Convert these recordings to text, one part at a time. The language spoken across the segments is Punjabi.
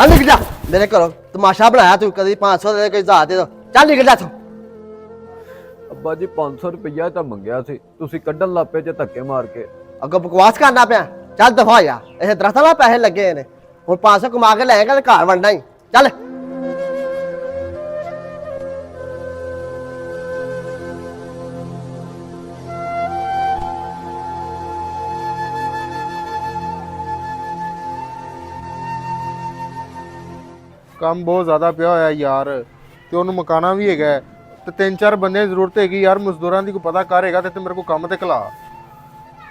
ਚੱਲ ਨਿਕਲ ਜਾ ਮੇਰੇ ਘਰੋਂ ਤਮਾਸ਼ਾ ਬਣਾਇਆ ਤੂੰ ਕਦੀ 500 ਦੇ ਕੋਈ 1000 ਦੇ ਦੋ ਚੱਲ ਨਿਕਲ ਜਾ ਤੂੰ ਅੱਬਾ ਜੀ 500 ਰੁਪਈਆ ਤਾਂ ਮੰਗਿਆ ਸੀ, ਤੁਸੀਂ ਕੱਢਣ ਲੱਪੇ ਚ ਧੱਕੇ ਮਾਰ ਕੇ। ਅੱਗੋਂ ਬਕਵਾਸ ਕਰਨਾ ਪਿਆ ਚੱਲ ਦਫਾ ਜਾ ਇਹ ਦਰਖਤਾਂ ਨਾਲ ਪੈਸੇ ਲੱਗੇ ਨੇ ਹੁਣ 500 ਕਮਾ ਕੇ ਲੈਏਗਾ ਤੇ ਘਰ ਵੰਡਣਾ ਹੀ ਚੱਲ ਕੰਮ ਬਹੁਤ ਜ਼ਿਆਦਾ ਪਿਆ ਹੋਇਆ ਯਾਰ ਤੇ ਉਹਨੂੰ ਮਕਾਨਾ ਵੀ ਹੈਗਾ ਤੇ 3-4 ਬੰਦੇ ਦੀ ਜ਼ਰੂਰਤ ਹੈਗੀ ਯਾਰ ਮਜ਼ਦੂਰਾਂ ਦੀ ਕੋਈ ਪਤਾ ਕਰ ਹੈਗਾ ਤੇ ਮੇਰੇ ਕੋਲ ਕੰਮ ਤੇ ਕਲਾ।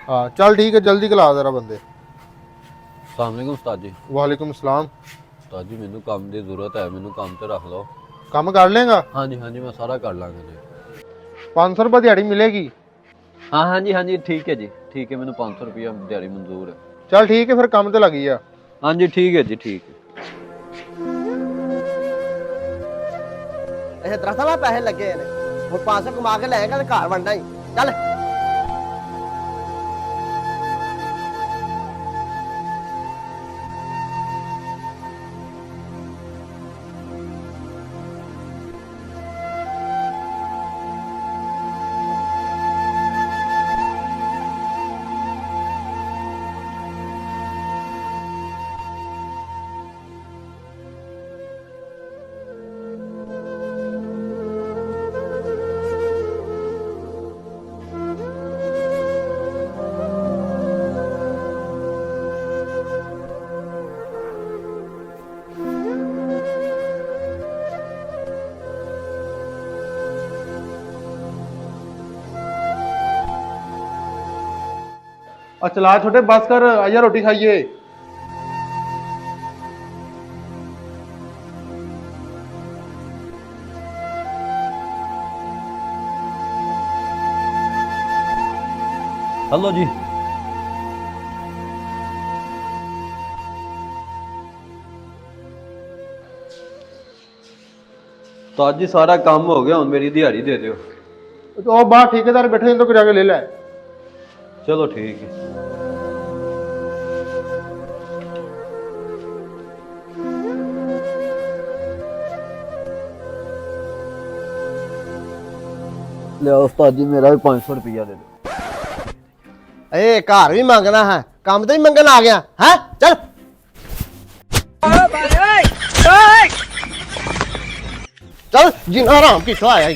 ਹਾਂ ਚੱਲ ਠੀਕ ਹੈ ਜਲਦੀ ਕਲਾ ਜ਼ਰਾ ਬੰਦੇ। अस्सलाम वालेकुम उस्ताद जी। वालेकुम सलाम। उस्ताद जी मैनू काम की जरूरत है, मैनू काम ते रख लो। ਕੰਮ ਕਰ ਲੇਗਾ? हाँ जी मैं सारा कर लाँगा जी। 500 रुपये दिहाड़ी मिलेगी? हाँ जी ठीक है जी, ठीक है, मैनू 500 रुपया दिहाड़ी मंजूर है। चल ठीक है फिर काम ते लगी जा। हाँ जी ठीक है जी, ठीक है। ਇਹ ਦਰਖਤਾਂ ਨਾਲ ਪੈਸੇ ਲੱਗੇ ਨੇ ਹੁਣ 500 ਕਮਾ ਕੇ ਲੈਏਗਾ ਤੇ ਘਰ ਵੰਡਣਾ ਹੀ ਚੱਲ चला छोटे बस कर आइया रोटी खाइए। हेलो जी। उस्ताद जी सारा काम हो गया, हुण मेरी दिहाड़ी दे दियो। तो बाहर ठेकेदार बैठे इनको जाके ले ले। चलो ठीक है। ले उस्ताद जी मेरा भी 500 रुपया दे दो। ਇਹ ਘਰ ਵੀ ਮੰਗਣਾ ਹੈ ਕੰਮ ਤੇ ਵੀ ਮੰਗਣ ਆ ਗਿਆ ਹੈ ਚੱਲ ਚੱਲ ਜਿੰਨਾ ਆਰਾਮ ਕੀ ਸਵਾਇਆ